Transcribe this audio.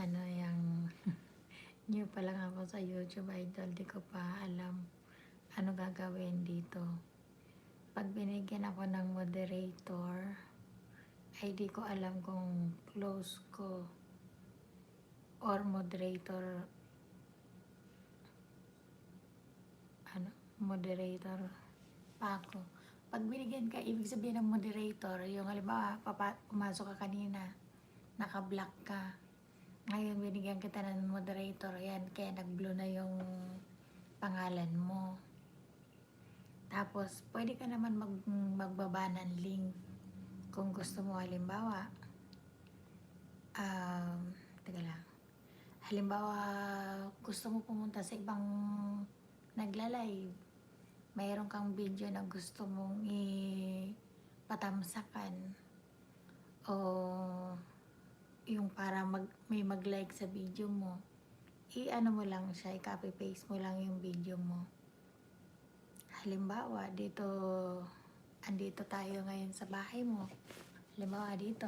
ano yung new pa lang ako sa YouTube idol, di ko pa alam ano gagawin dito. Pag binigyan ako ng moderator, ay di ko alam kung close ko or moderator, moderator pa ako. Pag binigyan ka, ibig sabihin ng moderator, yung halimbawa, pumasok ka kanina, naka-block ka. Ngayon, binigyan kita ng moderator, yan, kaya nag-blue na yung pangalan mo. Tapos, pwede ka naman magbaba ng link kung gusto mo, halimbawa, teka lang, halimbawa, gusto mo pumunta sa ibang nagla-live, mayroon kang video na gusto mong ipatamsakan o yung para may mag-like sa video mo, i-ano mo lang siya, i-copy paste mo lang yung video mo. Halimbawa, andito tayo ngayon sa bahay mo. Halimbawa dito,